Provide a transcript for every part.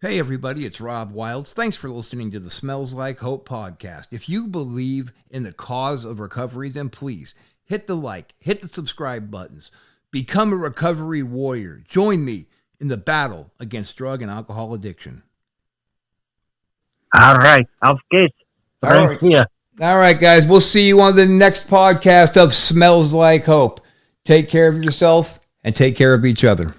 Hey everybody, it's Rob Wilds. Thanks for listening to the Smells Like Hope podcast. If you believe in the cause of recovery, then please hit the like, hit the subscribe buttons. Become a recovery warrior. Join me in the battle against drug and alcohol addiction. All right. Auf geht's. All right, guys. We'll see you on the next podcast of Smells Like Hope. Take care of yourself and take care of each other.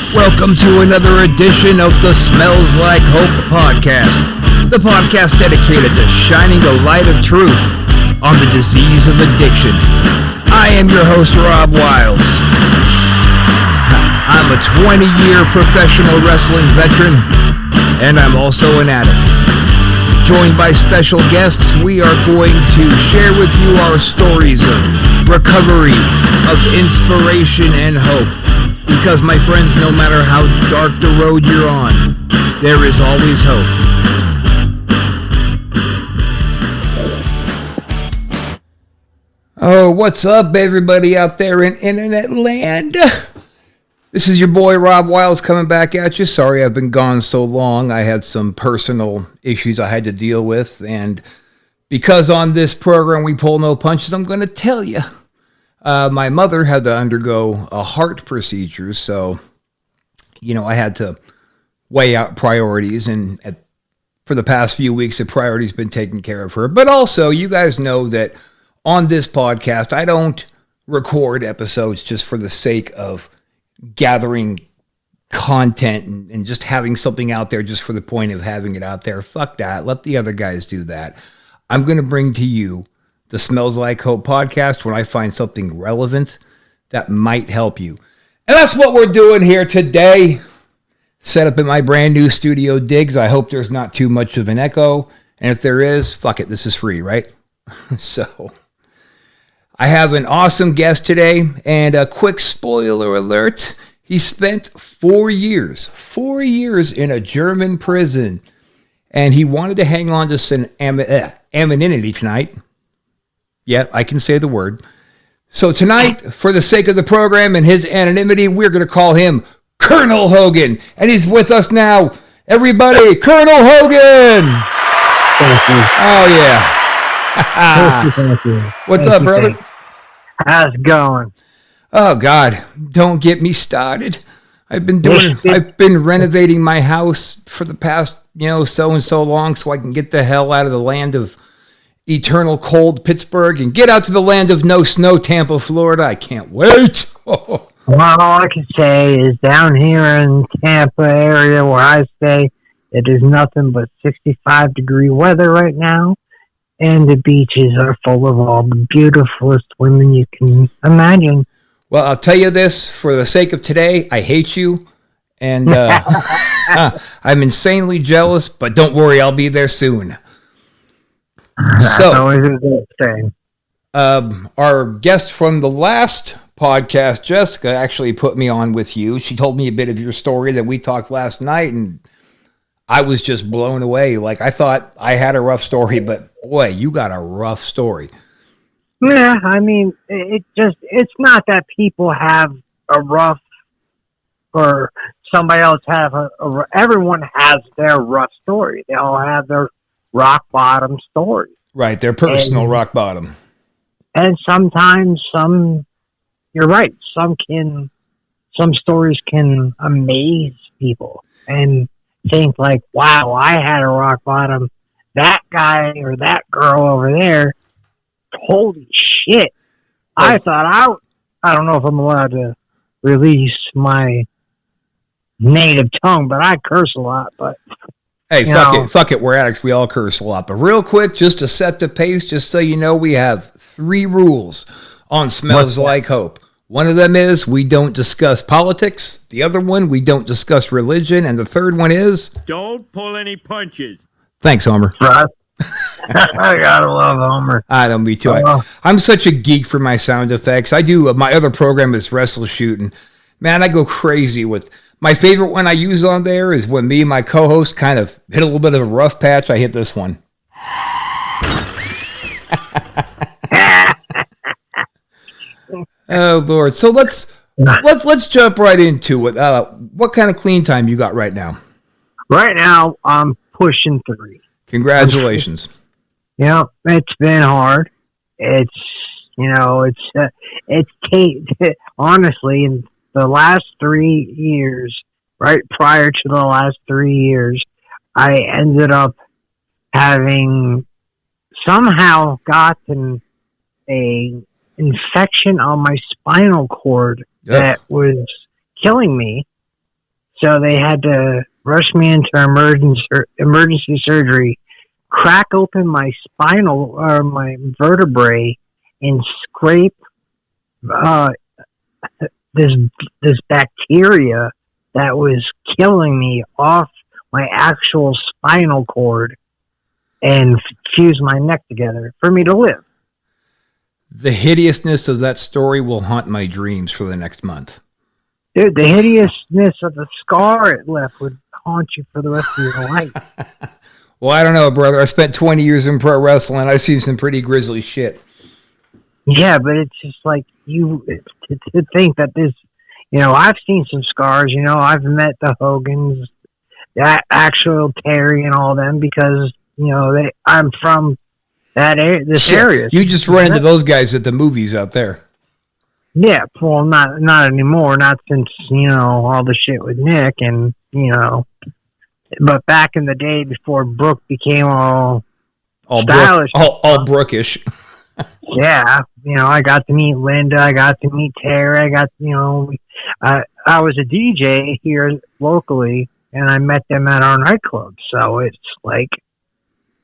Welcome to another edition of the Smells Like Hope podcast, the podcast dedicated to shining the light of truth on the disease of addiction. I am your host, Rob Wilds. I'm a 20-year professional wrestling veteran, and I'm also an addict. Joined by special guests, we are going to share with you our stories of recovery, of inspiration and hope. Because, my friends, no matter how dark the road you're on, there is always hope. Oh, what's up, everybody out there in internet land? This is your boy, Rob Wilds, coming back at you. Sorry I've been gone so long. I had some personal issues I had to deal with, and because on this program we pull no punches, I'm going to tell you. My mother had to undergo a heart procedure, so, I had to weigh out priorities, and for the past few weeks, the priority's been taking care of her. But also, you guys know that on this podcast, I don't record episodes just for the sake of gathering content and just having something out there just for the point of having it out there. Fuck that. Let the other guys do that. I'm going to bring to you the Smells Like Hope podcast when I find something relevant that might help you. And that's what we're doing here today. Set up in my brand new studio digs. I hope there's not too much of an echo. And if there is, fuck it, this is free, right? So, I have an awesome guest today. And a quick spoiler alert. He spent 4 years in a German prison. And he wanted to hang on to some anonymity tonight. Yeah, I can say the word. So tonight, for the sake of the program and his anonymity, we're going to call him Colonel Hogan. And he's with us now. Everybody, Colonel Hogan! Thank you. Oh, yeah. Thank you. What's up, brother? How's it going? Oh, God. Don't get me started. I've been renovating my house for the past, so and so long so I can get the hell out of the land of eternal cold Pittsburgh and get out to the land of no snow, Tampa, Florida. I can't wait. Well, all I can say is down here in Tampa area where I stay, it is nothing but 65-degree weather right now, and the beaches are full of all the beautifulest women you can imagine. Well, I'll tell you this, for the sake of today, I hate you, and I'm insanely jealous, but don't worry, I'll be there soon. So, our guest from the last podcast, Jessica, actually put me on with you. She told me a bit of your story that we talked last night, and I was just blown away. Like, I thought I had a rough story, but boy, you got a rough story. Yeah, I mean, it's not that people have a rough or somebody else have everyone has their rough story. They all have their rock bottom story. Right, their personal rock bottom. And sometimes you're right, some stories can amaze people and think like, wow, I had a rock bottom. That guy or that girl over there, holy shit. I thought I don't know if I'm allowed to release my native tongue, but I curse a lot, but hey, fuck it, we're addicts, we all curse a lot. But real quick, just to set the pace, just so you know, we have 3 rules on Smells Like Hope. One of them is we don't discuss politics. The other one, we don't discuss religion. And the third one is... don't pull any punches. Thanks, Homer. I gotta love Homer. I know, me too. I'm such a geek for my sound effects. I do, my other program is Wrestle Shoot, and man, I go crazy with... My favorite one I use on there is when me and my co-host kind of hit a little bit of a rough patch. I hit this one. Oh Lord. So let's jump right into it. What kind of clean time you got right now? Right now, I'm pushing 3. Congratulations. Yeah, it's been hard. It's honestly in the last 3 years, right prior to the last 3 years, I ended up having somehow gotten a infection on my spinal cord that was killing me. So they had to rush me into emergency surgery, crack open my spinal or my vertebrae, and scrape this bacteria that was killing me off my actual spinal cord and fuse my neck together for me to live. The hideousness of that story will haunt my dreams for the next month. Dude, the hideousness of the scar it left would haunt you for the rest of your life. Well, I don't know, brother. I spent 20 years in pro wrestling. I've seen some pretty grisly shit. Yeah, but it's just like to think that this, I've seen some scars. I've met the Hogans, that actual Terry, and all them because I'm from this area. You just run into those guys at the movies out there. Yeah, well, not anymore. Not since all the shit with Nick and but back in the day before Brooke became all stylish, all Brookish. Yeah, I got to meet Linda. I got to meet Terry. I was a DJ here locally, and I met them at our nightclub. So it's like,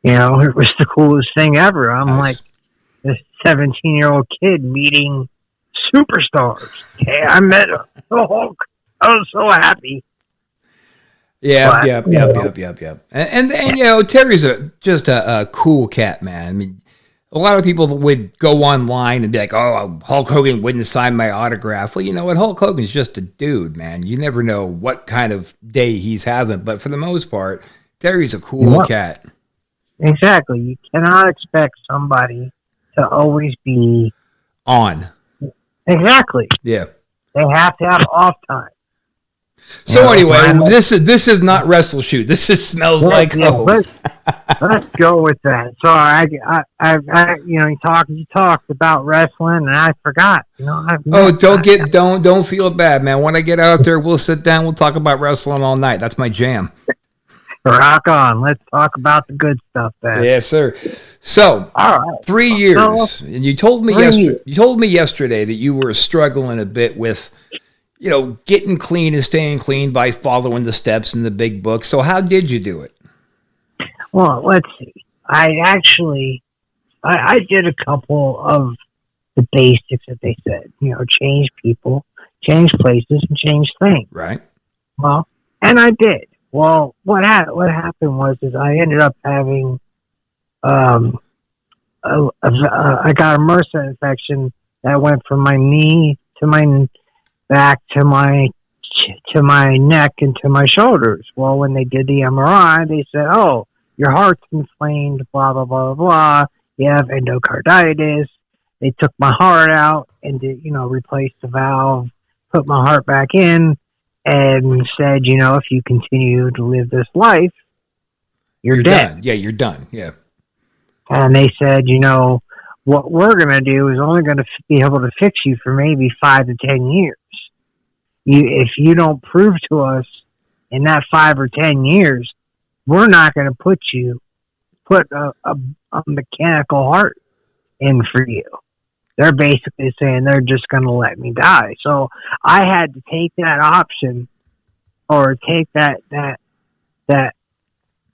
it was the coolest thing ever. I'm like this 17-year-old kid meeting superstars. Hey, I met the Hulk. I was so happy. Yep. And Terry's just a cool cat, man. I mean, a lot of people would go online and be like, "Oh, Hulk Hogan wouldn't sign my autograph." Well, you know what? Hulk Hogan's just a dude, man. You never know what kind of day he's having, but for the most part, Terry's a cool cat. Exactly. You cannot expect somebody to always be on. Exactly. Yeah. They have to have off time. So anyway, this is not Wrestle Shoot. This is Smells Like Hope. Let's go with that. So you talked about wrestling, and I forgot. Don't feel bad, man. When I get out there, we'll sit down. We'll talk about wrestling all night. That's my jam. Rock on. Let's talk about the good stuff, then. Yes, sir. So, all right. 3 years, and you told me yesterday that you were struggling a bit with, getting clean and staying clean by following the steps in the big book. So how did you do it? Well, let's see. I did a couple of the basics that they said. Change people, change places, and change things. Right. Well, and I did. Well, what happened was I ended up having I got a MRSA infection that went from my knee to my back to my neck and to my shoulders. Well, when they did the MRI, they said, "Oh, your heart's inflamed, blah, blah, blah, blah. You have endocarditis." They took my heart out and replaced the valve, put my heart back in, and said, if you continue to live this life, you're dead. Done. Yeah, you're done. Yeah. And they said, what we're going to do is only going to be able to fix you for maybe 5 to 10 years. If you don't prove to us in that 5 or 10 years, we're not going to put a mechanical heart in for you. They're basically saying they're just going to let me die. So I had to take that option or take that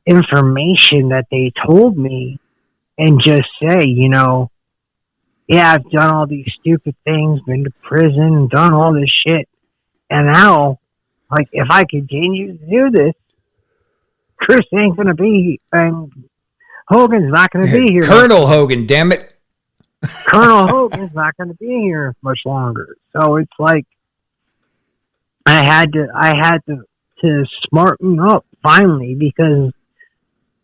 information that they told me and just say, yeah, I've done all these stupid things, been to prison, done all this shit. And now, like, if I continue to do this, Chris ain't going to be, and Hogan's not going to be here. Colonel Hogan, damn it. Colonel Hogan's not going to be here much longer. So it's like, I had to smarten up finally because,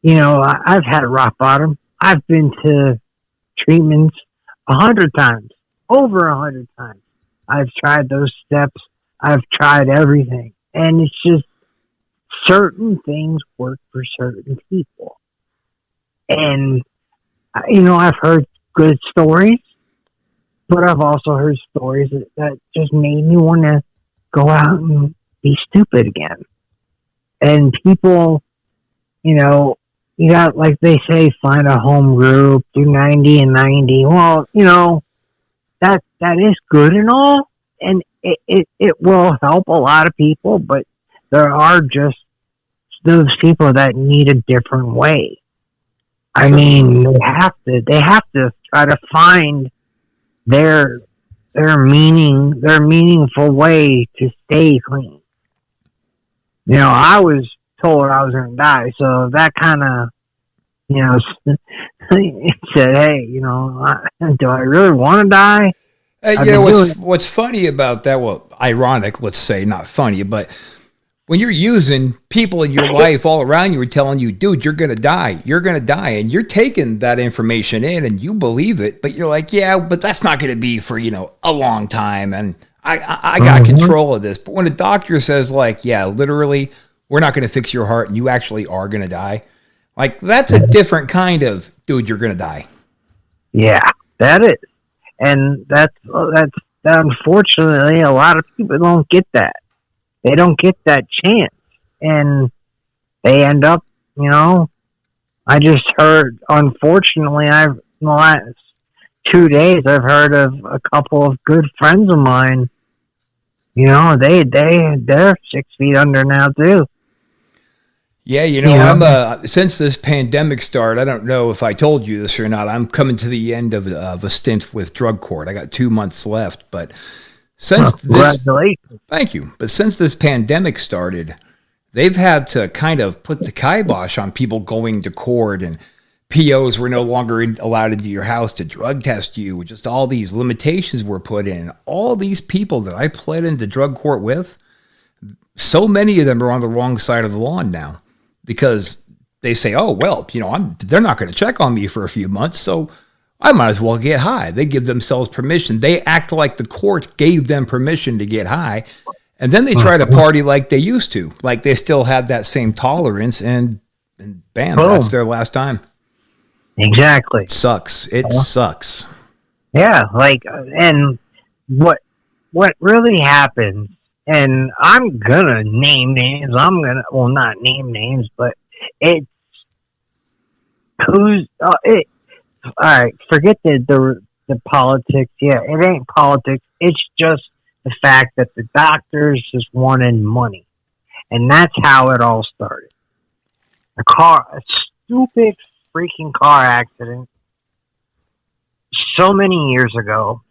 I've had rock bottom. I've been to treatments 100 times, over 100 times. I've tried those steps. I've tried everything. And it's just certain things work for certain people. And, I've heard good stories, but I've also heard stories that just made me want to go out and be stupid again. And people, you got, like they say, find a home group, do 90 and 90. Well, that is good and all, and it will help a lot of people, but there are just those people that need a different way. I mean, they have to try to find their meaningful way to stay clean. I was told I was going to die, so that kind of, said, hey, do I really want to die? What's funny about that? Well, ironic, let's say, not funny, but when you're using, people in your life all around you are telling you, dude, you're going to die. You're going to die. And you're taking that information in and you believe it, but you're like, yeah, but that's not going to be for, a long time. And I got control of this. But when a doctor says, like, yeah, literally, we're not going to fix your heart and you actually are going to die, like, that's a different kind of, dude, you're going to die. Yeah, that is. And that's unfortunately, a lot of people don't get that. They don't get that chance. And they end up, I just heard, unfortunately, in the last 2 days, I've heard of a couple of good friends of mine, they're 6 feet under now too. Yeah, I'm since this pandemic started, I don't know if I told you this or not, I'm coming to the end of a stint with drug court. I got 2 months left, but congratulations. Thank you. But since this pandemic started, they've had to kind of put the kibosh on people going to court, and POs were no longer allowed into your house to drug test you. Just all these limitations were put in. All these people that I pled into drug court with, so many of them are on the wrong side of the lawn now. Because they say, oh, well, they're not going to check on me for a few months, so I might as well get high. They give themselves permission. They act like the court gave them permission to get high, and then they try to party like they used to, like they still had that same tolerance, and bam, that's their last time. Exactly. It sucks. It sucks. Yeah, and what really happens, and I'm gonna name names. Not name names, but it's who's it. All right, forget the politics. Yeah, it ain't politics. It's just the fact that the doctors just wanted money, and that's how it all started. A stupid freaking car accident so many years ago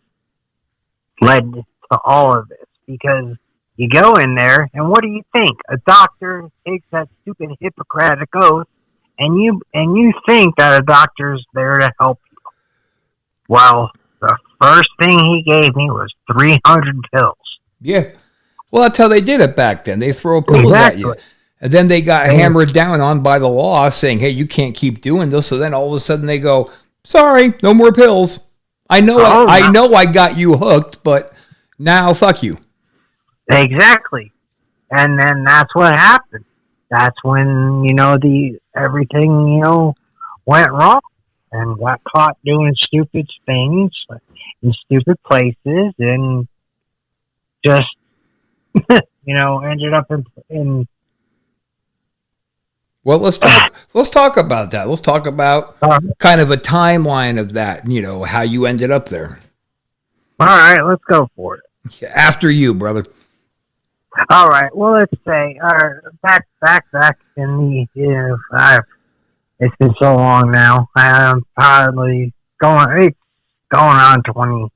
led to all of this, because you go in there, and what do you think? A doctor takes that stupid Hippocratic oath, and you think that a doctor's there to help you. Well, the first thing he gave me was 300 pills. Yeah. Well, that's how they did it back then. They throw pills at you. And then they got hammered down on by the law saying, hey, you can't keep doing this. So then all of a sudden they go, sorry, no more pills. I know I got you hooked, but now fuck you. Exactly. And then that's what happened. That's when, everything, went wrong and got caught doing stupid things in stupid places, and just, ended up in Well, let's talk about that. Let's talk about kind of a timeline of that, how you ended up there. All right, let's go for it. After you, brother. All right. Well, let's say back in the it's been so long now. I'm probably going on 20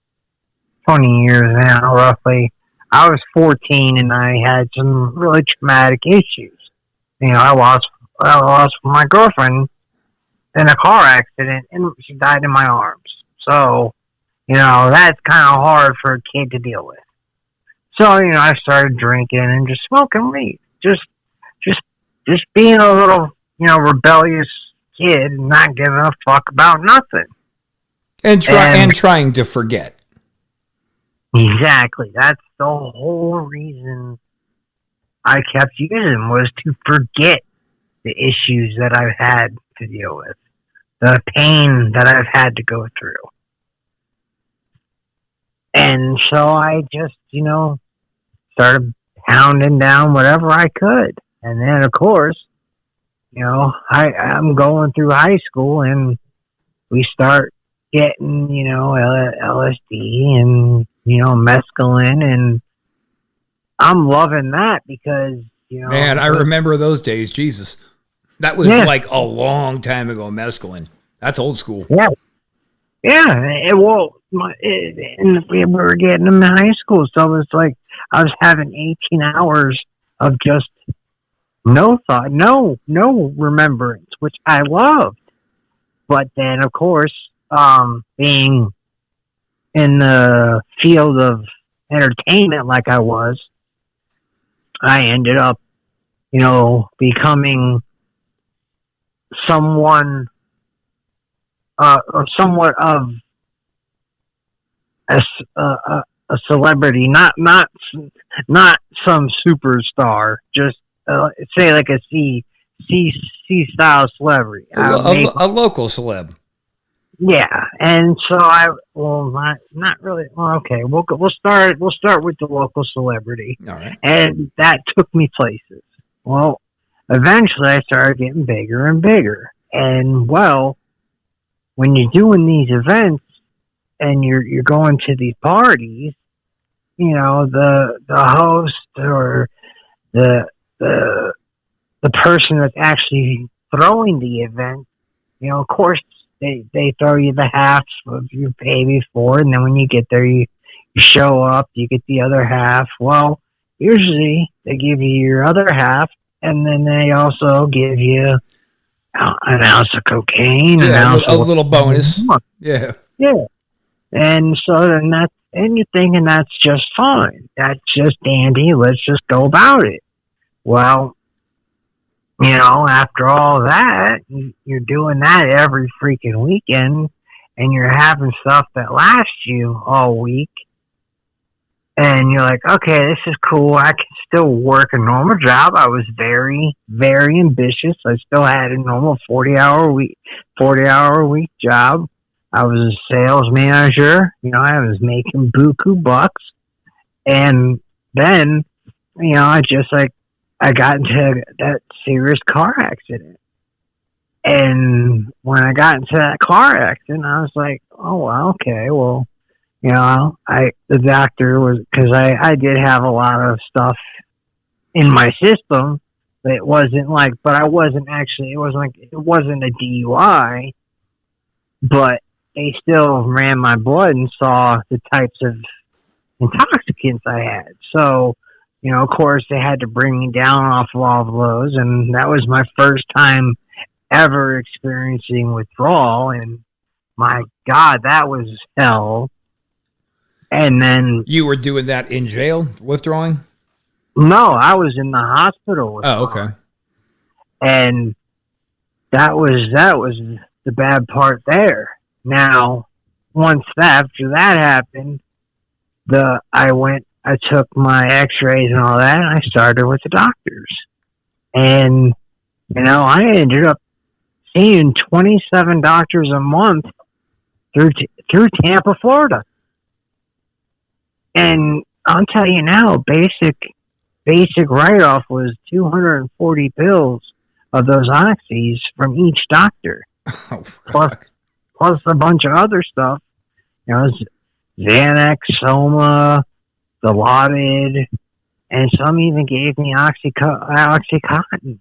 years now, roughly. I was 14 and I had some really traumatic issues. I lost my girlfriend in a car accident, and she died in my arms. So, that's kind of hard for a kid to deal with. So, I started drinking and just smoking weed. Just being a little, rebellious kid and not giving a fuck about nothing. And trying to forget. Exactly. That's the whole reason I kept using was to forget the issues that I've had to deal with, the pain that I've had to go through. And so I just, started pounding down whatever I could. And then, of course, I'm going through high school and we start getting, LSD and, mescaline. And I'm loving that because, Man, I remember those days. Jesus. That was like a long time ago, mescaline. That's old school. Yeah. Yeah. And we were getting them in high school. So it was like I was having 18 hours of just no thought, no remembrance, which I loved. But then, of course, being in the field of entertainment like I was, I ended up, becoming someone, or somewhat of a celebrity, not some superstar, just say like a C style celebrity. A local celeb. Yeah, and so not really. Well, okay, we'll start with the local celebrity. All right, and that took me places. Well, eventually I started getting bigger and bigger, and well, when you're doing these events and you're going to these parties, the host or the person that's actually throwing the event, of course they throw you the half of your pay before, and then when you get there, you show up, you get the other half. Well, usually they give you your other half, and then they also give you an ounce of cocaine, a little bonus. Yeah. And so then and you're thinking that's just fine. That's just dandy. Let's just go about it. Well, after all that, you're doing that every freaking weekend, and you're having stuff that lasts you all week. And you're like, okay, this is cool. I can still work a normal job. I was very, very ambitious. I still had a normal 40-hour week job. I was a sales manager. I was making buku bucks. And then, I got into that serious car accident. And when I got into that car accident, I was like, oh, well, okay, well, the doctor was, because I did have a lot of stuff in my system, but it wasn't it wasn't a DUI, but they still ran my blood and saw the types of intoxicants I had. So, of course, they had to bring me down off of all of those, and that was my first time ever experiencing withdrawal, and my God, that was hell. And then... You were doing that in jail, withdrawing? No, I was in the hospital withdrawing. Oh, okay. And that was the bad part there. Now, once after that happened, I took my x-rays and all that, and I started with the doctors. And, I ended up seeing 27 doctors a month through Tampa, Florida. And I'll tell you now, basic write-off was 240 pills of those oxys from each doctor. Oh, plus a bunch of other stuff. Xanax, Soma, Dilaudid, and some even gave me Oxycontin,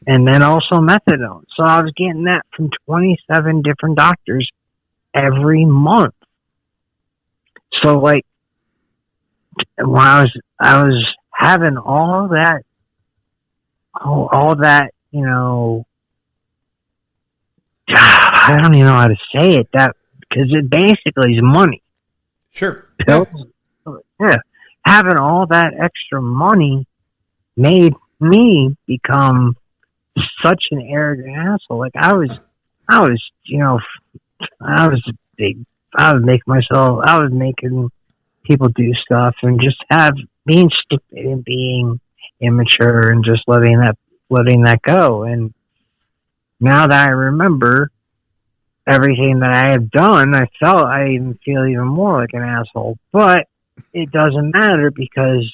and then also methadone. So I was getting that from 27 different doctors every month. So when I was having all that, I don't even know how to say it, that because it basically is money. Sure. Pills. Yeah. Having all that extra money made me become such an arrogant asshole. Like I was making people do stuff and just being stupid and being immature and just letting that go. And now that I remember everything that I have done, I even feel even more like an asshole. But it doesn't matter because,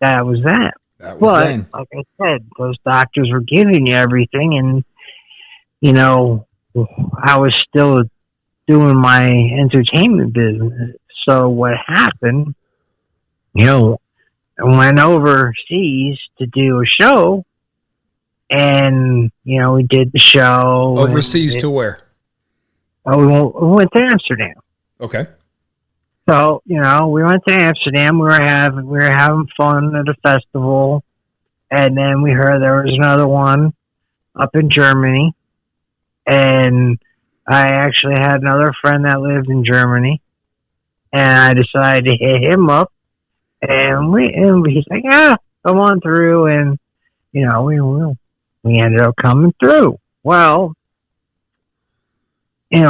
that was that. That was But, then. like I said, those doctors were giving you everything, and, I was still doing my entertainment business. So what happened, I went overseas to do a show, and, we did the show. Overseas to where? We went to Amsterdam. Okay. So, we went to Amsterdam. We were having fun at a festival. And then we heard there was another one up in Germany. And I actually had another friend that lived in Germany. And I decided to hit him up. And he's like, yeah, come on through. And, we ended up coming through. Well, we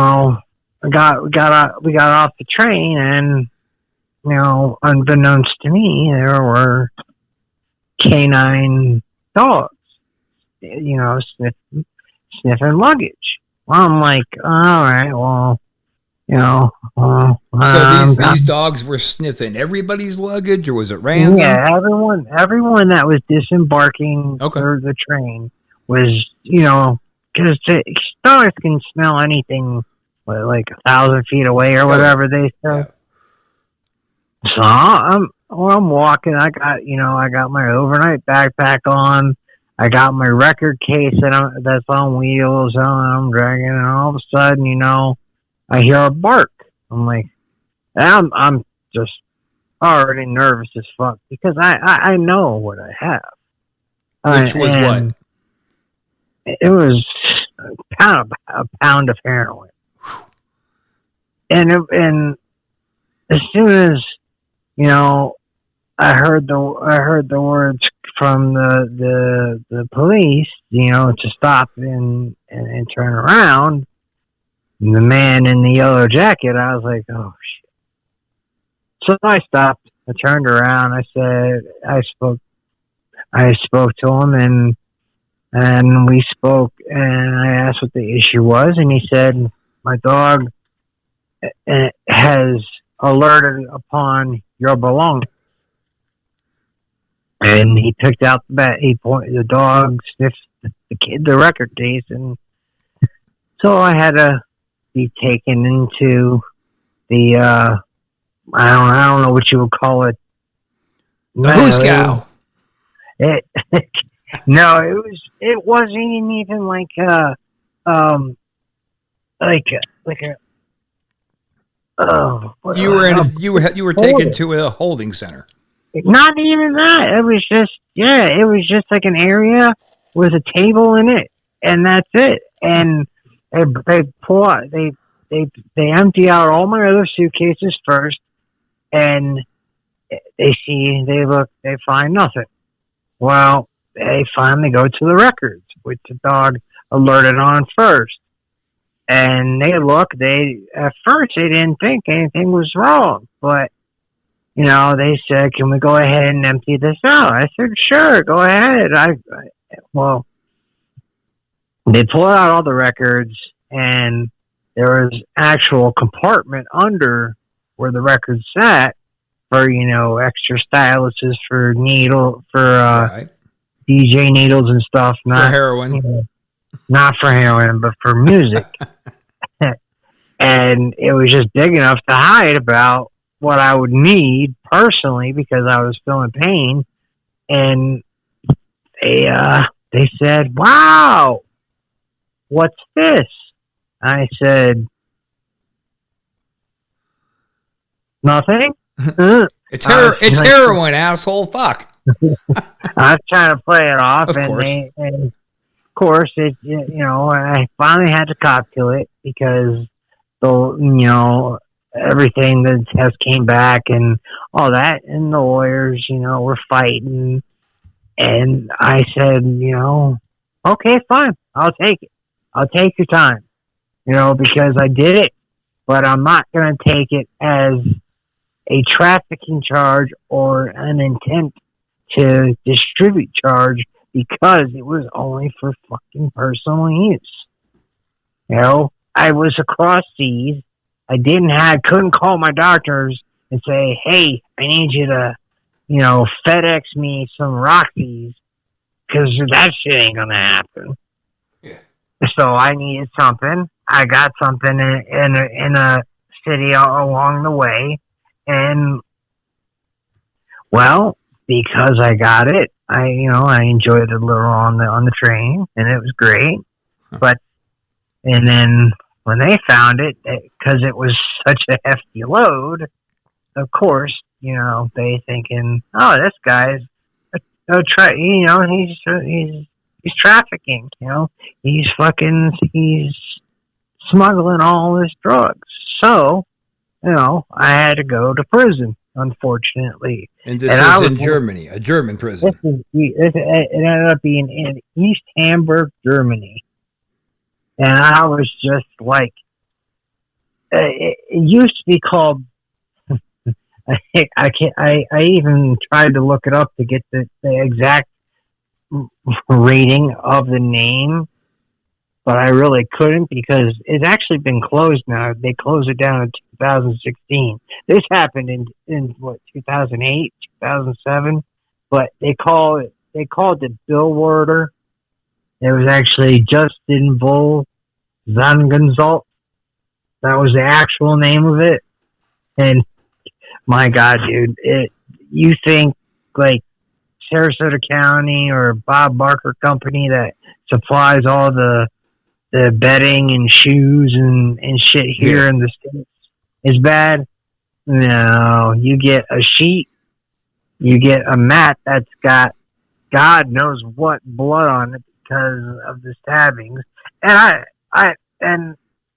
got off the train, and unbeknownst to me, there were canine dogs, sniffing luggage. Well, I'm like, all right, well, so these dogs were sniffing everybody's luggage, or was it random? Yeah, everyone that was disembarking the train was, because dogs can smell anything like 1,000 feet away or whatever they say. Yeah. So I'm walking. I got my overnight backpack on. I got my record case that's on wheels. And I'm dragging, and all of a sudden, I hear a bark. I'm like, I'm just already nervous as fuck because I know what I have. Which was what? It was a pound of heroin. And as soon as I heard the words from the police, to stop and turn around, the man in the yellow jacket, I was like, oh shit. So I stopped. I turned around. I spoke to him, and we spoke, and I asked what the issue was, and he said, my dog has alerted upon your belongings. And he picked out the dog sniffed the record case, and so I had to be taken into the I don't know what you would call it. The Hooskow. No, it wasn't even like a you were taken to a holding center. Not even that. It was just like an area with a table in it, and that's it. And they empty out all my other suitcases first, and they find nothing. Well, they finally go to the records, which the dog alerted on first. And at first they didn't think anything was wrong, but, they said, can we go ahead and empty this out? I said, sure, go ahead. Well, they pulled out all the records, and there was actual compartment under where the records sat for, extra styluses for right. DJ needles and stuff. Not for heroin. Not for heroin, but for music. And it was just big enough to hide about what I would need personally because I was feeling pain. And they said, wow, what's this? I said, nothing. It's heroin, asshole. Fuck. I was trying to play it off, of course, I finally had to cop to it because everything, the test came back and all that, and the lawyers, were fighting, and I said, okay, fine, I'll take it. I'll take your time, because I did it, but I'm not going to take it as a trafficking charge or an intent to distribute charge because it was only for fucking personal use. You know, I was across seas. I couldn't call my doctors and say, hey, I need you to, FedEx me some Roxy's because that shit ain't going to happen. Yeah. So I needed something. I got something in a city along the way. And, well, because I got it, I enjoyed it a little on the train, and it was great. And then when they found it, because it was such a hefty load, of course, they thinking, oh, this guy's he's trafficking, he's smuggling all this drugs. So, I had to go to prison, unfortunately. And this is in Germany, a German prison. It ended up being in East Hamburg, Germany. And I was just like, it used to be called, I even tried to look it up to get the exact rating of the name, but I really couldn't because it's actually been closed now. They closed it down in 2016. This happened in 2008, 2007, but they called it Billwarder. It was actually Justin Bull Zangenzolt. That was the actual name of it. And my God, dude, you think like Sarasota County or Bob Barker Company that supplies all the bedding and shoes and shit here in the States is bad? No, you get a sheet, you get a mat that's got God knows what blood on it because of the stabbings. And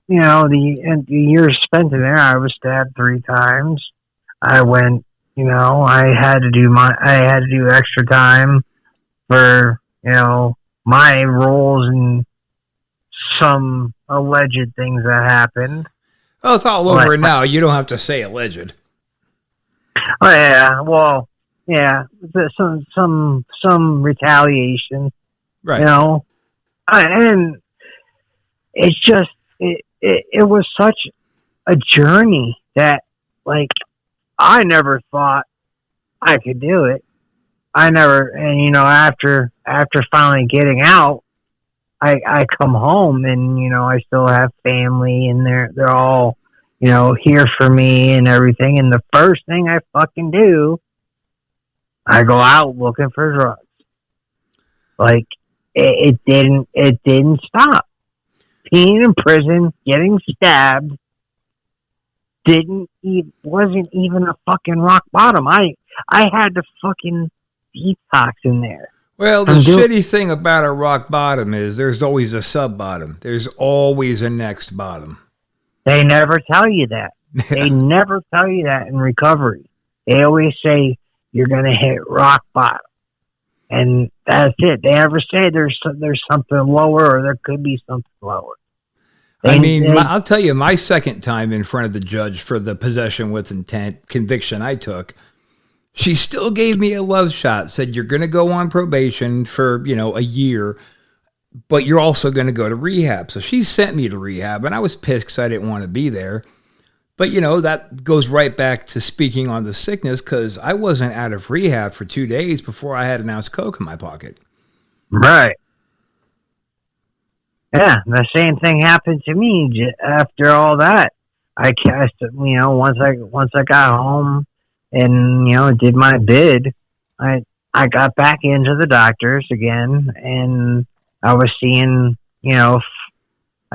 the years spent in there, I was stabbed 3 times. I went, I had to do extra time for, my roles in some alleged things that happened. Oh, it's all over now. You don't have to say alleged. Oh yeah, well, yeah, some retaliation, right? And it's just it was such a journey that like I never thought I could do it. I never, and after finally getting out, I come home and I still have family and they're all here for me and everything. And the first thing I fucking do, I go out looking for drugs. Like it didn't stop. Being in prison, getting stabbed, wasn't even a fucking rock bottom. I had to fucking detox in there. Well, the shitty thing about a rock bottom is there's always a sub bottom. There's always a next bottom. They never tell you that. They never tell you that in recovery. They always say you're going to hit rock bottom. And that's it. They never say there's something lower or there could be something lower. I'll tell you, my second time in front of the judge for the possession with intent conviction I took, she still gave me a love shot, said you're going to go on probation for, a year, but you're also going to go to rehab. So she sent me to rehab, and I was pissed because I didn't want to be there. But, that goes right back to speaking on the sickness because I wasn't out of rehab for 2 days before I had an ounce of coke in my pocket. Right. Yeah, the same thing happened to me after all that. I cast, once I got home and, did my bid, I got back into the doctors again and I was seeing, I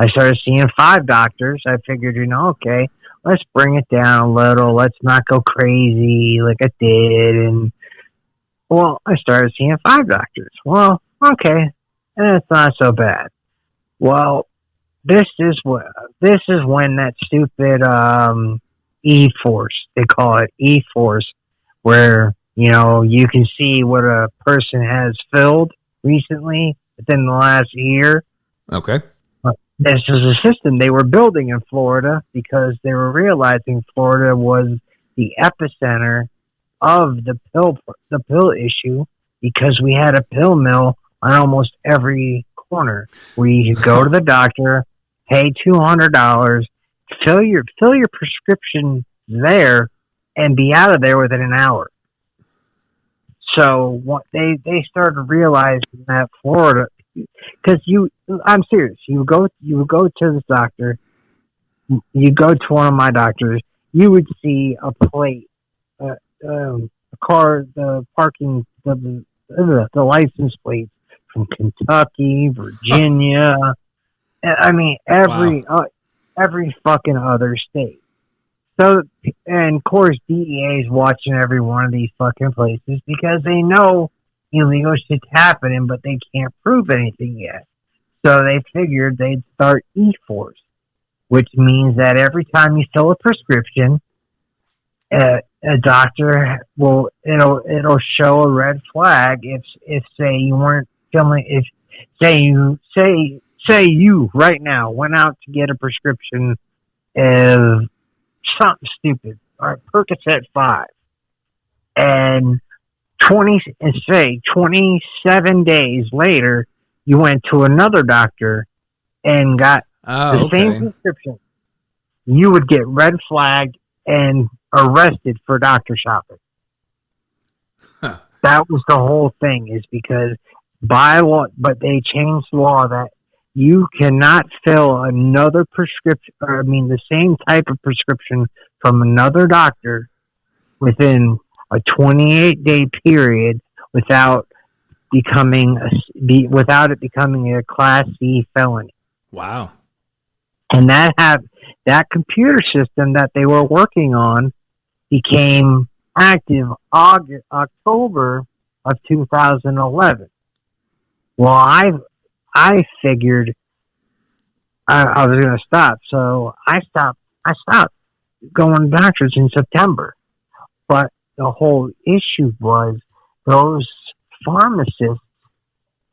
started seeing 5 doctors. I figured, okay, let's bring it down a little. Let's not go crazy like I did. And, well, I started seeing 5 doctors. Well, okay, it's not so bad. Well, this is when that stupid E-Force, they call it E-Force, where, you can see what a person has filled recently within the last year. Okay. This is a system they were building in Florida because they were realizing Florida was the epicenter of the pill issue, because we had a pill mill on almost every corner where you could go to the doctor, pay $200, fill your prescription there, and be out of there within an hour. So what they started realizing that Florida, because I'm serious, you would go to this doctor, you go to one of my doctors, you would see a plate, a car, the parking, the license plates from Kentucky, Virginia. I mean, every fucking other state. So, and of course, DEA is watching every one of these fucking places because they know illegal shit's happening, but they can't prove anything yet. So they figured they'd start E-Force, which means that every time you fill a prescription, a doctor it'll show a red flag if say you weren't filling, if say you right now went out to get a prescription of something stupid, or Percocet 5, and 27 days later you went to another doctor and got the same prescription, you would get red flagged and arrested for doctor shopping. Huh. That was the whole thing, is because by law, but they changed the law that you cannot fill another prescription, or I mean the same type of prescription from another doctor within a 28-day period without it becoming a Class C felony. Wow. And that computer system that they were working on became active October of 2011. Well, I figured I was going to stop, so I stopped going to doctors in September. But the whole issue was those pharmacists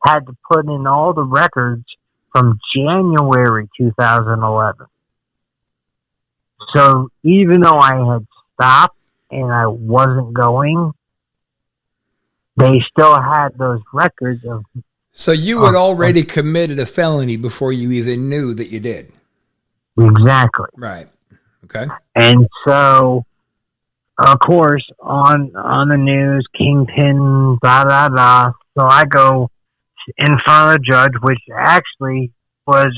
had to put in all the records from January 2011. So even though I had stopped and I wasn't going, they still had those records of. So you had already committed a felony before you even knew that you did. Exactly. Right. Okay. And so, of course, on the news, Kingpin, blah, blah, blah. So I go in front of the judge, which actually was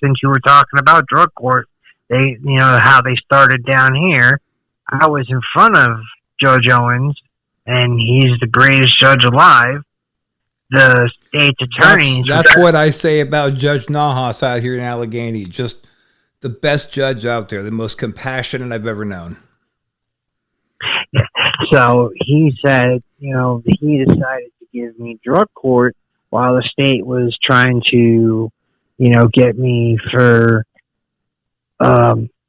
since you were talking about drug court, they, how they started down here. I was in front of Judge Owens, and he's the greatest judge alive. The state's attorney. That's what I say about Judge Nahas out here in Allegheny. Just the best judge out there, the most compassionate I've ever known. So he said, he decided to give me drug court while the state was trying to, get me for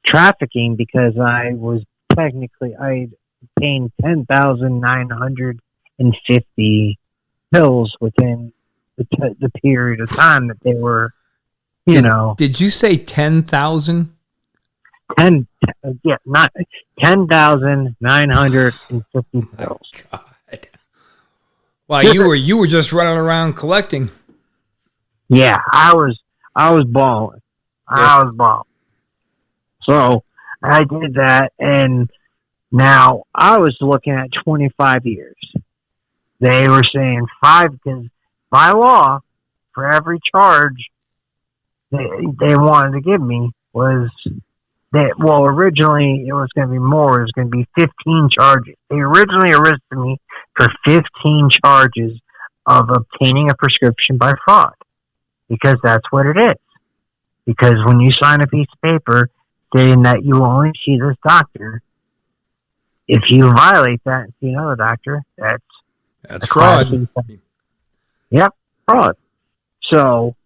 trafficking, because I was technically, I obtained 10,950 pills within the period of time that they were, Did you say 10,000? 10,950 pills. God. Wow, you were just running around collecting. Yeah, I was balling. I was balling. So I did that, and now I was looking at 25 years. They were saying 5 because by law, for every charge they wanted to give me was that, well, originally it was going to be more. It was going to be 15 charges. They originally arrested me for 15 charges of obtaining a prescription by fraud, because that's what it is. Because when you sign a piece of paper stating that you only see this doctor, if you violate that and see another doctor, that's fraud. Yep, fraud. So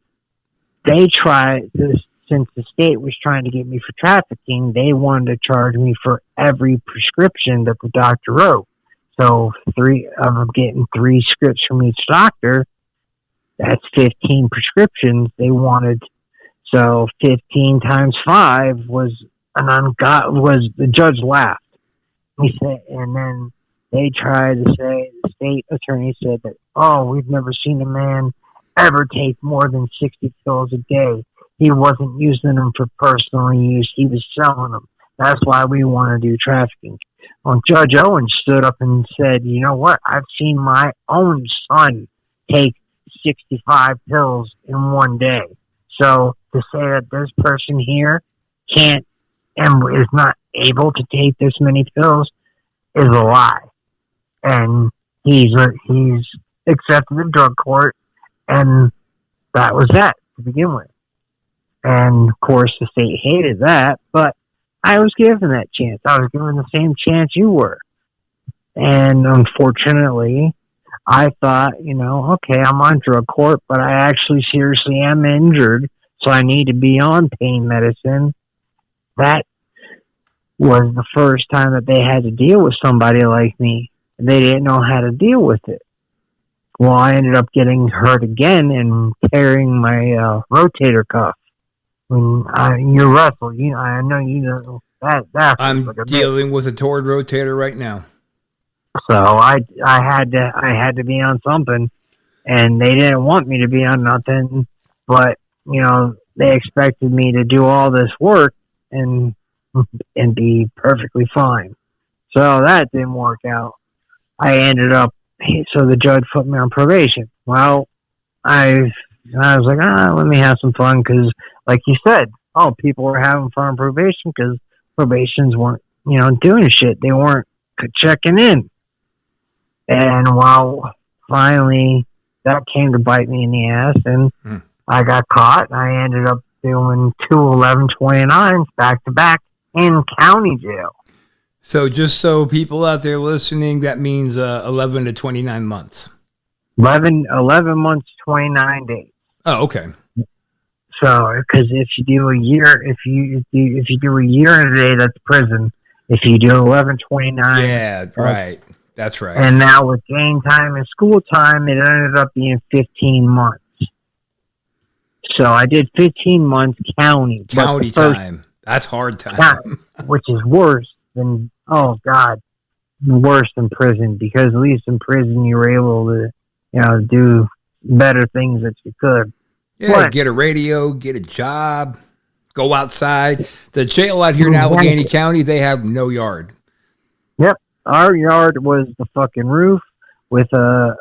they tried this. Since the state was trying to get me for trafficking, they wanted to charge me for every prescription that the doctor wrote. So I'm getting 3 scripts from each doctor. That's 15 prescriptions they wanted. So 15 times 5 was the judge laughed. He said, and then they tried to say, the state attorney said that, oh, we've never seen a man ever take more than 60 pills a day. He wasn't using them for personal use. He was selling them. That's why we want to do trafficking. Well, Judge Owen stood up and said, you know what? I've seen my own son take 65 pills in one day. So to say that this person here can't and is not able to take this many pills is a lie. And he's accepted the drug court, and that was that to begin with. And of course, the state hated that, but I was given that chance. I was given the same chance you were. And unfortunately, I thought, you know, okay, I'm on drug court, but I actually seriously am injured, so I need to be on pain medicine. That was the first time that they had to deal with somebody like me. They didn't know how to deal with it. Well, I ended up getting hurt again and tearing my rotator cuff. When you wrestle, I know you know that. I'm dealing with a torn rotator right now. So I had to be on something, and they didn't want me to be on nothing. But you know, they expected me to do all this work and be perfectly fine. So that didn't work out. I ended up. So the judge put me on probation. Well, I was like, let me have some fun because, like you said, people were having fun on probation because probations weren't, doing shit. They weren't checking in. And finally that came to bite me in the ass, and I got caught, and I ended up doing 2 11/29s back to back in county jail. So just so people out there listening, that means 11 to 29 months. 11 months, 29 days. Oh, okay. So, because if you do a year, if you do a year and a day, that's prison. If you do 11/29, yeah, right. That's right. And now with game time and school time, it ended up being 15 months. So I did 15 months county time. That's hard time. Which is worse than worse than prison, because at least in prison you were able to do better things that you could. Yeah, get a radio, get a job, go outside. The jail out here in Allegheny County, they have no yard. Yep. Our yard was the fucking roof with a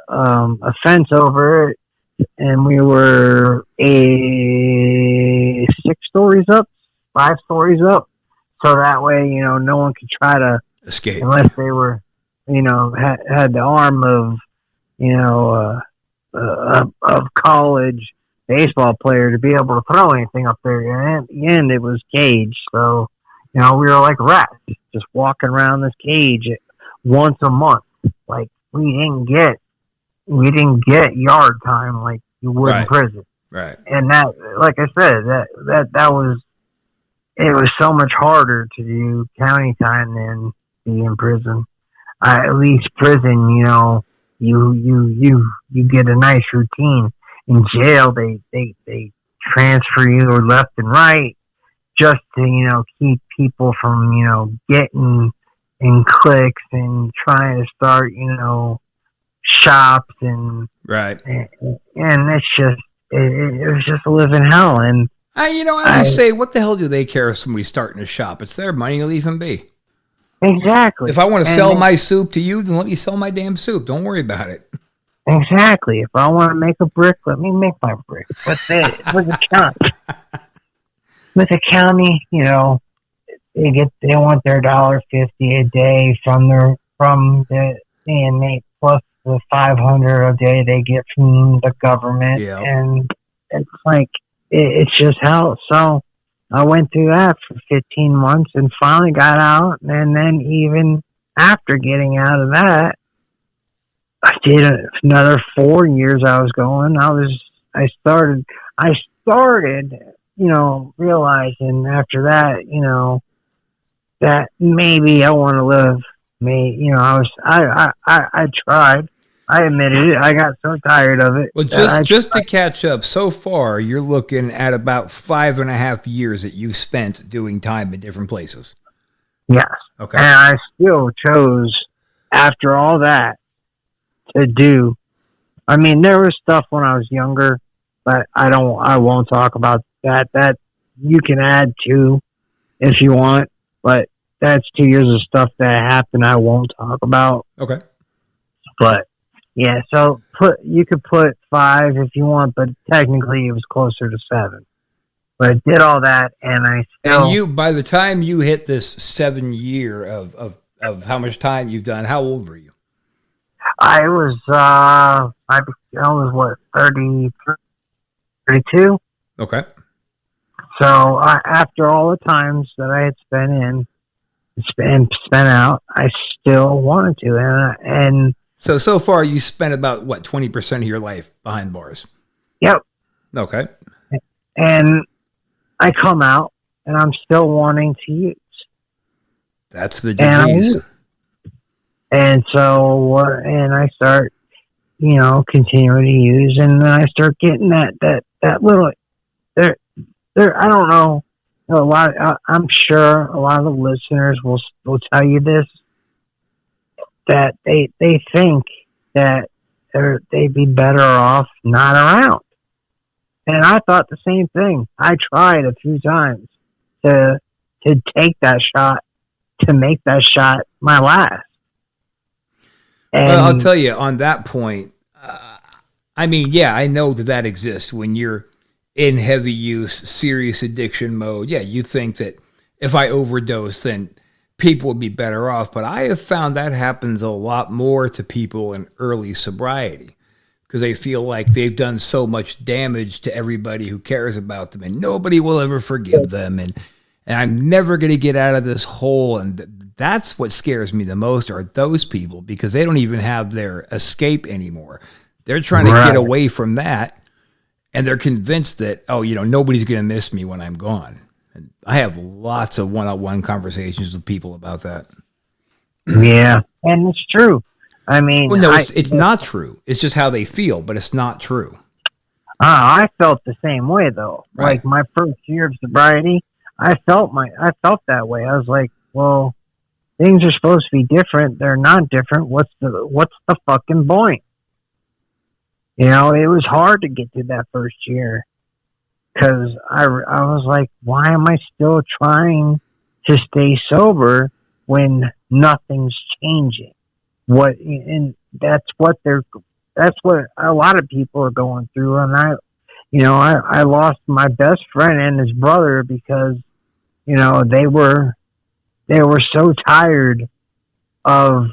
fence over it, and we were 6 stories up, 5 stories up. So that way, no one could try to escape unless they were, had the arm of college baseball player to be able to throw anything up there. And at the end, it was caged. So, we were like rats, just walking around this cage once a month. Like we didn't get yard time like you would in prison. Right. And that, like I said, that was. It was so much harder to do county time than be in prison. At least prison, you get a nice routine. In jail, they transfer you left and right just to keep people from getting in cliques and trying to start shops and right. And it's just it was just a living hell. And I always say, what the hell do they care if somebody's starting a shop? It's their money, leave them be. Exactly. If I want to sell my soup to you, then let me sell my damn soup. Don't worry about it. Exactly. If I want to make a brick, let me make my brick. But with the county, they want their $1.50 a day from the inmate plus the $500 a day they get from the government. Yeah. And it's like, it's just hell. So I went through that for 15 months and finally got out. And then even after getting out of that, I did another 4 years I was going. I started, realizing after that, that maybe I want to live. I tried. I admitted it. I got so tired of it. Well, just to catch up, so far, you're looking at about 5.5 years that you've spent doing time in different places. Yes. Okay. And I still chose, after all that, to do. I mean, there was stuff when I was younger, but I won't talk about that. That you can add to if you want, but that's 2 years of stuff that happened I won't talk about. Okay. But yeah, so you could put 5 if you want, but technically it was closer to 7. But I did all that, and I still. And you, by the time you hit this 7 year of how much time you've done, how old were you? I was I was what 30, 32. Okay. So after all the times that I had spent out, I still wanted to, and So far you spent about what 20% of your life behind bars. yep. Okay. And I come out, and I'm still wanting to use. That's the disease. And so, and I start, continuing to use, and then I start getting that little, there, I don't know, I'm sure a lot of the listeners will tell you this, that they think that they'd be better off not around. And I thought the same thing. I tried a few times to take that shot, to make that shot my last. And Well, I'll tell you on that point. I mean, yeah, I know that exists when you're in heavy use, serious addiction mode. Yeah, you think that if I overdose, then people would be better off. But I have found that happens a lot more to people in early sobriety because they feel like they've done so much damage to everybody who cares about them, and nobody will ever forgive them, and I'm never going to get out of this hole. And that's what scares me the most are those people, because they don't even have their escape anymore. They're trying to get away from that, and they're convinced that, nobody's going to miss me when I'm gone. And I have lots of one-on-one conversations with people about that. yeah, and it's true. I mean, Well, no, it's not true. It's just how they feel, but it's not true. I felt the same way though. Right. Like my first year of sobriety, I felt that way. I was like, well, things are supposed to be different. They're not different. What's the fucking point? It was hard to get through that first year because I was like, why am I still trying to stay sober when nothing's changing? And that's what a lot of people are going through. And I lost my best friend and his brother because, they were so tired of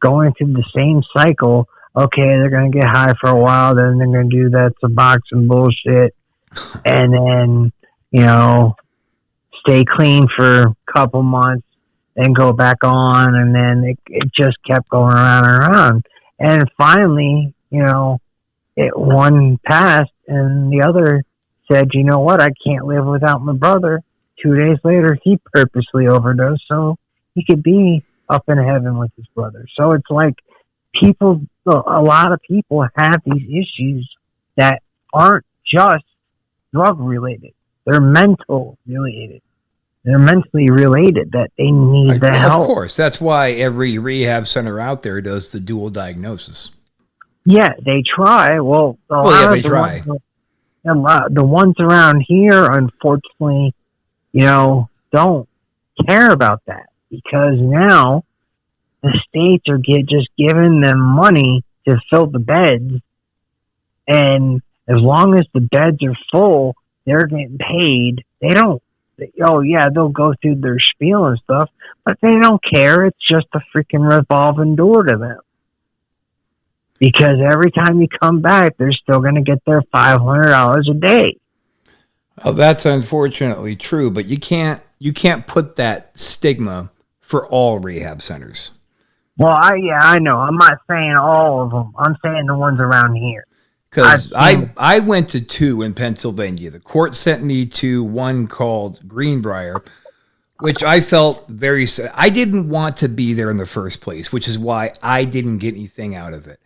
going through the same cycle. Okay, they're going to get high for a while, then they're going to do that Suboxone bullshit, and then, stay clean for a couple months, then go back on, and then it just kept going around and around. And finally, one passed, and the other said, you know what, I can't live without my brother. 2 days later, he purposely overdosed so he could be up in heaven with his brother. So it's like a lot of people have these issues that aren't just drug related. They're mental related. They're mentally related that they need the help. Of course. That's why every rehab center out there does the dual diagnosis. Yeah, they try. Well, they try. The ones around here, unfortunately, don't care about that because now the states are just giving them money to fill the beds, and as long as the beds are full, they're getting paid. They don't. They'll go through their spiel and stuff, but they don't care. It's just a freaking revolving door to them. Because every time you come back, they're still going to get their $500 a day. Well, that's unfortunately true, but you can't put that stigma for all rehab centers. Well, I know. I'm not saying all of them. I'm saying the ones around here. Because I went to 2 in Pennsylvania. The court sent me to one called Greenbrier, which I felt I didn't want to be there in the first place, which is why I didn't get anything out of it.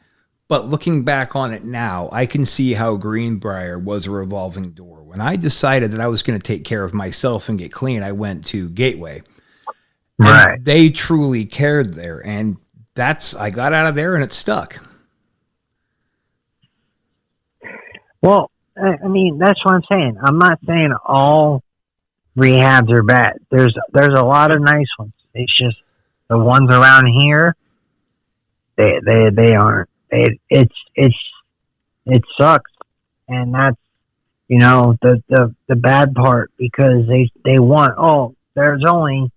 But looking back on it now, I can see how Greenbrier was a revolving door. When I decided that I was going to take care of myself and get clean, I went to Gateway. Right. And they truly cared there. And I got out of there and it stuck. Well, I mean, that's what I'm saying. I'm not saying all rehabs are bad. There's a lot of nice ones. It's just the ones around here, they aren't. It sucks, and that's the bad part, because they want, there's only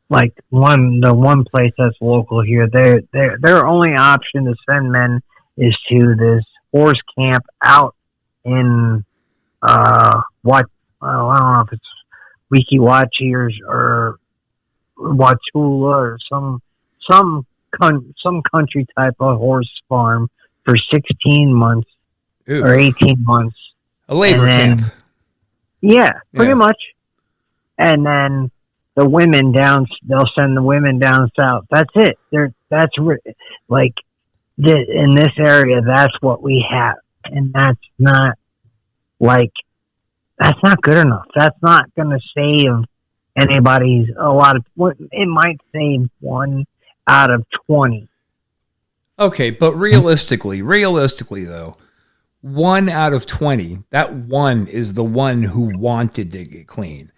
like the one place that's local here. Their only option to send men is to this horse camp out in what, I don't know if it's Wikiwachi or Wachula or some country type of horse farm for 16 months. Ooh. Or 18 months. A labor camp. Yeah, pretty much. And then they'll send the women down south. That's it. In this area, that's what we have. And that's not good enough. That's not going to save it might save 1 out of 20. Okay, but realistically though, 1 out of 20, that one is the one who wanted to get clean.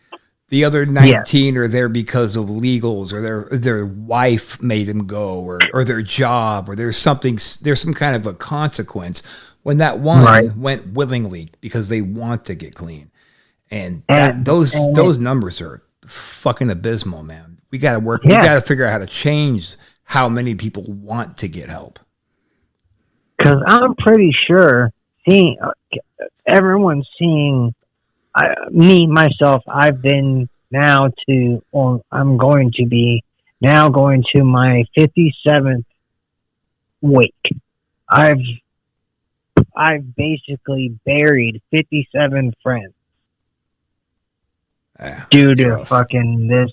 The other 19 are there because of legals, or their wife made them go, or their job, or there's some kind of a consequence when that one went willingly because they want to get clean. And those numbers are fucking abysmal, man. We got to work. We got to figure out how to change how many people want to get help. Because I'm pretty sure everyone's seeing me, myself. I've been I'm going to be now going to my 57th wake. I've basically buried 57 friends due to fucking this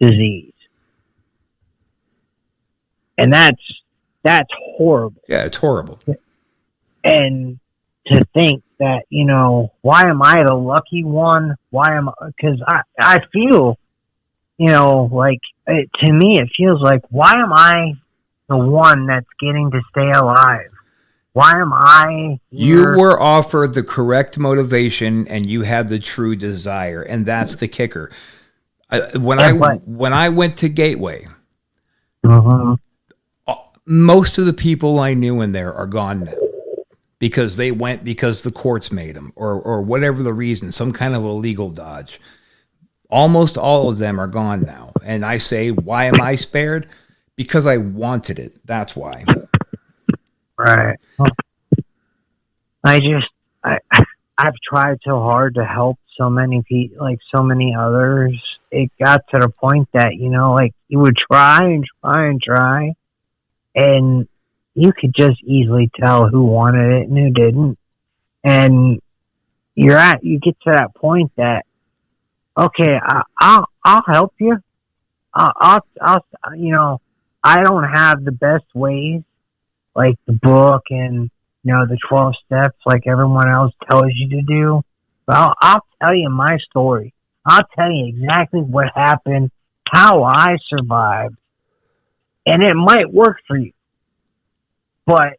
disease. And that's horrible. Yeah, it's horrible. And to think that, why am I the lucky one? Because I feel, to me, it feels like, why am I the one that's getting to stay alive? Why am I here? You were offered the correct motivation and you had the true desire. And that's the kicker. When I went to Gateway, most of the people I knew in there are gone now. Because they went because the courts made them, or whatever the reason, some kind of a legal dodge. Almost all of them are gone now. And I say, why am I spared? Because I wanted it. That's why. Right. I've tried so hard to help so many people, so many others. It got to the point that, you would try and try and try. And you could just easily tell who wanted it and who didn't. And you get to that point that, okay, I'll help you. I don't have the best ways, like the book and, the 12 steps like everyone else tells you to do. But I'll tell you my story. I'll tell you exactly what happened, how I survived, and it might work for you. But,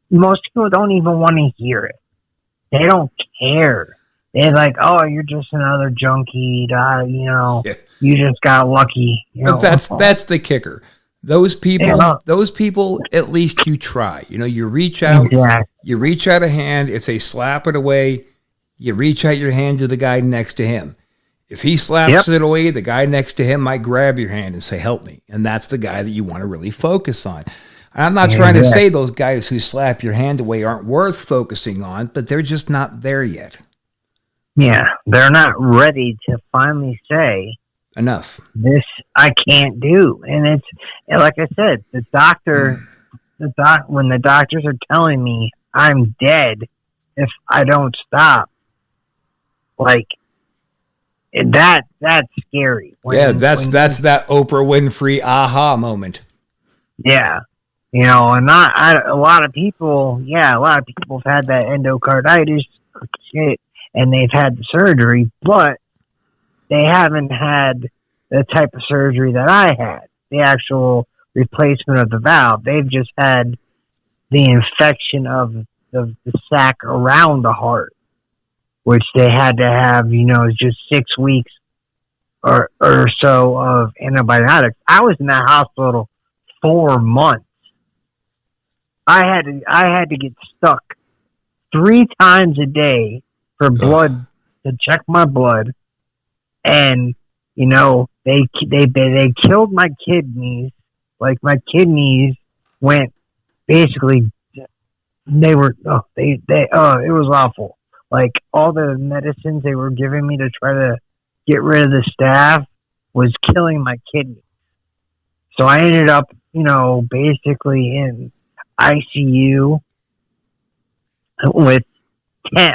most people don't even want to hear it. They don't care. They're like, oh, you're just another junkie. You just got lucky. But that's the kicker. Those people, at least you try. You reach out. Exactly. You reach out a hand. If they slap it away, you reach out your hand to the guy next to him. If he slaps it away, the guy next to him might grab your hand and say, help me. And that's the guy that you want to really focus on. I'm not trying to say those guys who slap your hand away aren't worth focusing on, but they're just not there yet. Yeah, they're not ready to finally say, enough. This I can't do. And it's, like I said, when the doctors are telling me I'm dead if I don't stop, that's scary. That's that Oprah Winfrey aha moment. Yeah. And a lot of people have had that endocarditis shit and they've had the surgery, but they haven't had the type of surgery that I had, the actual replacement of the valve. They've just had the infection of the sac around the heart, which they had to have, just 6 weeks or so of antibiotics. I was in that hospital 4 months. I had to get stuck 3 times a day for blood to check my blood, and they killed my kidneys. Like, my kidneys went basically. They were it was awful. Like, all the medicines they were giving me to try to get rid of the staph was killing my kidneys. So I ended up, basically in ICU with 10.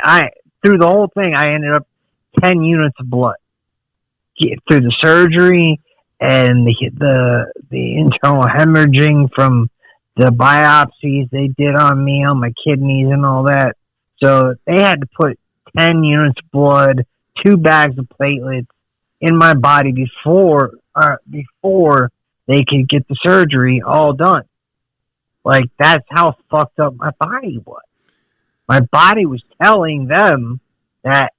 Through the whole thing, I ended up 10 units of blood through the surgery and the internal hemorrhaging from the biopsies they did on me, on my kidneys and all that. So they had to put 10 units of blood, 2 bags of platelets in my body before they could get the surgery all done. Like, that's how fucked up my body was. My body was telling them that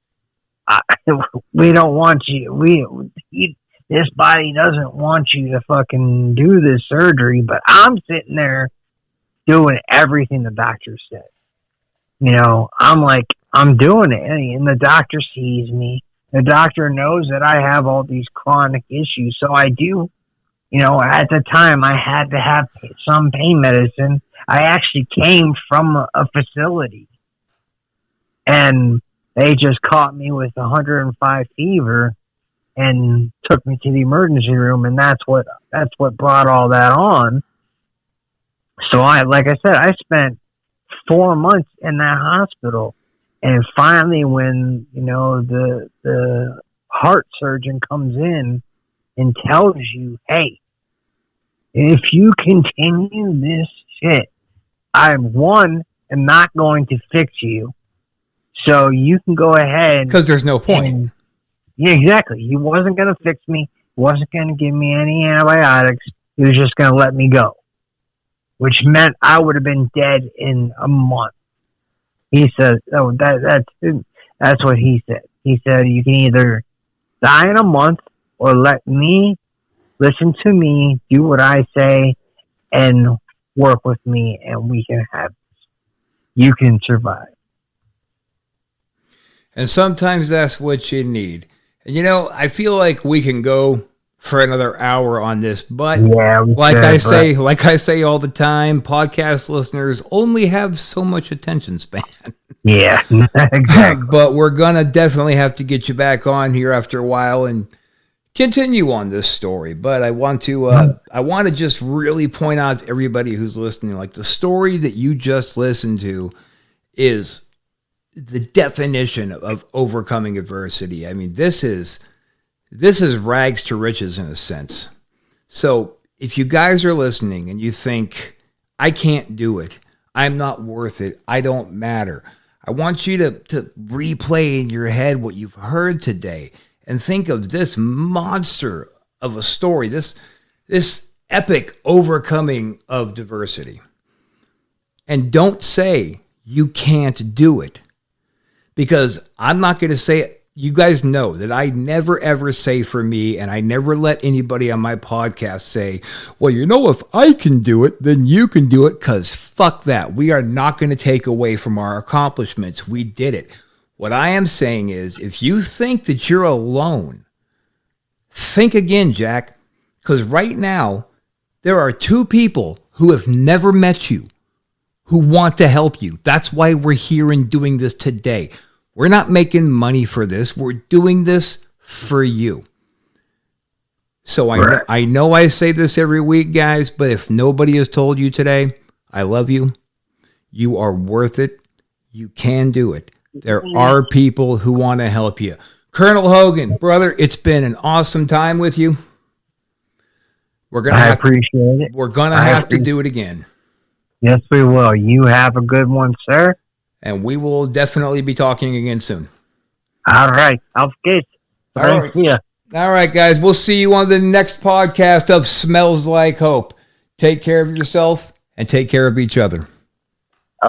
we don't want you. This body doesn't want you to fucking do this surgery, but I'm sitting there doing everything the doctor said. I'm like, I'm doing it, and the doctor sees me. The doctor knows that I have all these chronic issues, so I do. At the time, I had to have some pain medicine. I actually came from a facility, and they just caught me with 105 fever and took me to the emergency room, and that's what brought all that on. So like I said, I spent 4 months in that hospital, and finally, when the heart surgeon comes in and tells you, "Hey, if you continue this shit, I'm not going to fix you, so you can go ahead." Because there's no point. Yeah, exactly. He wasn't going to fix me. He wasn't going to give me any antibiotics. He was just going to let me go, which meant I would have been dead in a month. He said, "Oh, that's what he said." He said, "You can either die in a month or listen to me, do what I say, and work with me, and we can have this. You can survive." And sometimes that's what you need. And I feel like we can go for another hour on this, but like I say all the time, podcast listeners only have so much attention span. Yeah, exactly. But we're gonna definitely have to get you back on here after a while and continue on this story. But I want to just really point out to everybody who's listening, like, the story that you just listened to is the definition of overcoming adversity. I mean, this is rags to riches in a sense. So if you guys are listening and you think, I can't do it, I'm not worth it, I don't matter, I want you to replay in your head what you've heard today and think of this monster of a story, this epic overcoming of diversity. And don't say you can't do it. Because I'm not going to say it. You guys know that I never, ever say for me, and I never let anybody on my podcast say, well, if I can do it, then you can do it, because fuck that. We are not going to take away from our accomplishments. We did it. What I am saying is, if you think that you're alone, think again, Jack, because right now, there are 2 people who have never met you who want to help you. That's why we're here and doing this today. We're not making money for this. We're doing this for you. So I know I say this every week, guys, but if nobody has told you today, I love you. You are worth it. You can do it. There are people who want to help you. Colonel Hogan, brother, it's been an awesome time with you. I appreciate it. We're going to have to do it again. Yes, we will. You have a good one, sir. And we will definitely be talking again soon. All right. Auf geht's. All Thanks. right. Yeah. All right, guys. We'll see you on the next podcast of Smells Like Hope. Take care of yourself and take care of each other.